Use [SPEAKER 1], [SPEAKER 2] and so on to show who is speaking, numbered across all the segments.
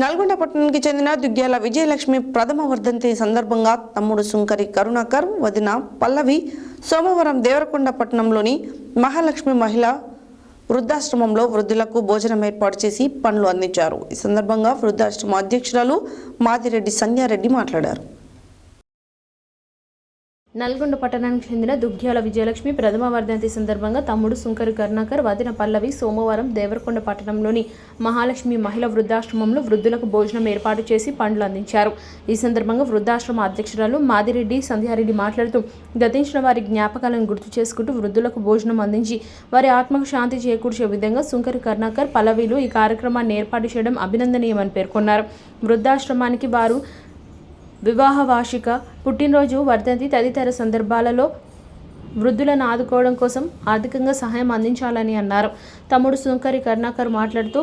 [SPEAKER 1] నల్గొండ పట్టణానికి చెందిన దుగ్గ్యాల విజయలక్ష్మి ప్రథమ వర్ధంతి సందర్భంగా తమ్ముడు సుంకరి కరుణాకర్, వదిన పల్లవి సోమవారం దేవరకొండ పట్టణంలోని మహాలక్ష్మి మహిళా వృద్ధాశ్రమంలో వృద్ధులకు భోజనం ఏర్పాటు చేసి పండ్లు అందించారు. ఈ సందర్భంగా వృద్ధాశ్రమ అధ్యక్షురాలు మాదిరెడ్డి సంధ్యారెడ్డి మాట్లాడారు.
[SPEAKER 2] నల్గొండ పట్టణానికి చెందిన దుగ్గ్యాల విజయలక్ష్మి ప్రథమ వర్ధంతి సందర్భంగా తమ్ముడు సుంకరి కరుణాకర్, వదిన పల్లవి సోమవారం దేవరకొండ పట్టణంలోని మహాలక్ష్మి మహిళా వృద్ధాశ్రమంలో వృద్ధులకు భోజనం ఏర్పాటు చేసి పండ్లు అందించారు. ఈ సందర్భంగా వృద్ధాశ్రమ అధ్యక్షురాలు మాదిరెడ్డి సంధ్యారెడ్డి మాట్లాడుతూ గతించిన వారి జ్ఞాపకాలను గుర్తు చేసుకుంటూ వృద్ధులకు భోజనం అందించి వారి ఆత్మకు శాంతి చేకూర్చే విధంగా సుంకరి కరుణాకర్, పల్లవిలు ఈ కార్యక్రమాన్ని ఏర్పాటు చేయడం అభినందనీయమని పేర్కొన్నారు. వృద్ధాశ్రమానికి వారు వివాహ వార్షిక, పుట్టినరోజు, వర్ధంతి తదితర సందర్భాలలో వృద్ధులను ఆదుకోవడం కోసం ఆర్థికంగా సహాయం అందించాలని అన్నారు. తమ్ముడు సుంకరి కరుణాకర్ మాట్లాడుతూ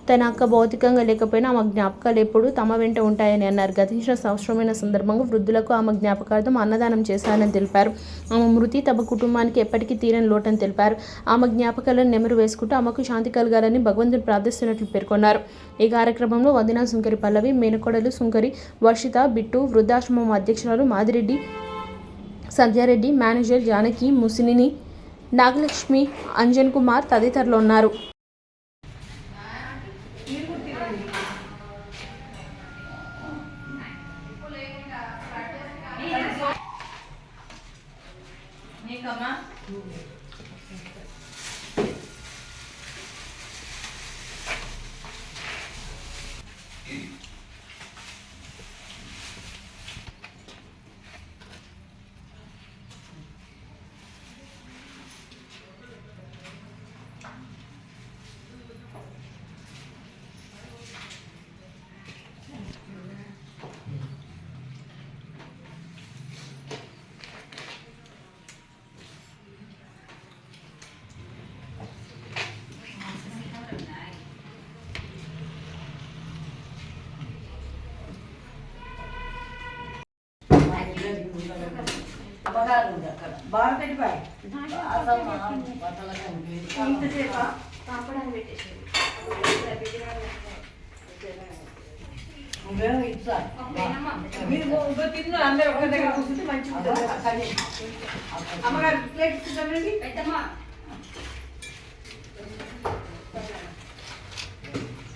[SPEAKER 2] తన అక్క భౌతికంగా లేకపోయినా ఆమె జ్ఞాపకాలు ఎప్పుడూ తమ వెంట ఉంటాయని అన్నారు. గతించిన సంవత్సరమైన సందర్భంగా వృద్ధులకు ఆమె జ్ఞాపకార్థం అన్నదానం చేశారని తెలిపారు. ఆమె మృతి తమ కుటుంబానికి ఎప్పటికీ తీరని లోటని తెలిపారు. ఆమె జ్ఞాపకాలను నెమరు వేసుకుంటూ ఆమెకు శాంతి కలగాలని భగవంతుని ప్రార్థిస్తున్నట్లు పేర్కొన్నారు. ఈ కార్యక్రమంలో వదిన సుంకరి పల్లవి, మేనకోడలు సుంకరి వర్షిత, బిట్టు, వృద్ధాశ్రమం అధ్యక్షురాలు మాదిరెడ్డి సంధ్యారెడ్డి, మేనేజర్ జానకి, ముసినిని, నాగలక్ష్మి, అంజన్ కుమార్ తదితరులు ఉన్నారు.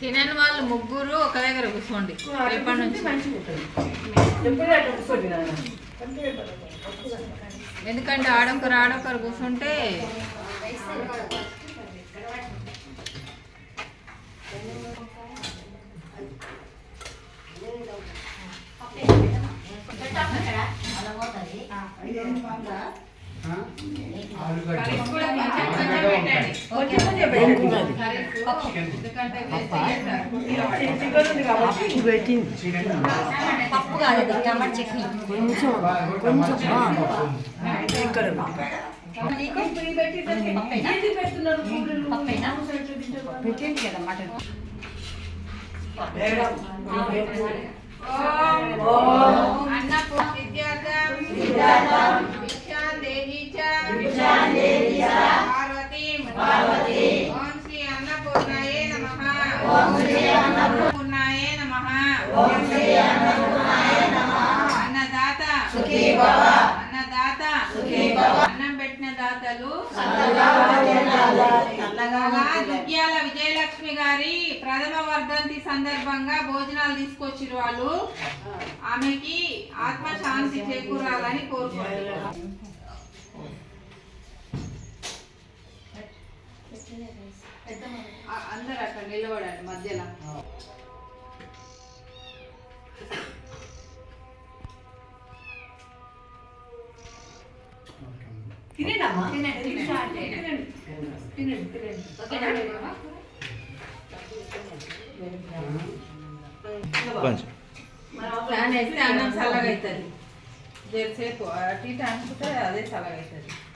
[SPEAKER 3] తినని వాళ్ళు ముగ్గురు ఒక దగ్గర కూర్చోండి. రేపటి నుంచి ఎందుకంటే ఆడొకరు కూర్చుంటే
[SPEAKER 4] పప్పు కాలేదు, టమాటా చట్నీ కొంచెం పెట్టండి కదా మటన్.
[SPEAKER 3] అన్నం పెట్టిన దాతలు దుగ్గ్యాల విజయలక్ష్మి గారి ప్రథమ వర్ధంతి సందర్భంగా భోజనాలు తీసుకొచ్చిరు. వాళ్ళు ఆమెకి ఆత్మశాంతి చేకూరాలని కోరుకుంటున్నారు. అందరు అక్కడ నిలబడాలి మధ్యలో. ఫ్యాన్ వేస్తే అన్నం చల్లగా అవుతుంది. సేపు అటు ఇటు అనుకుంటే అదే చల్లగా అవుతుంది.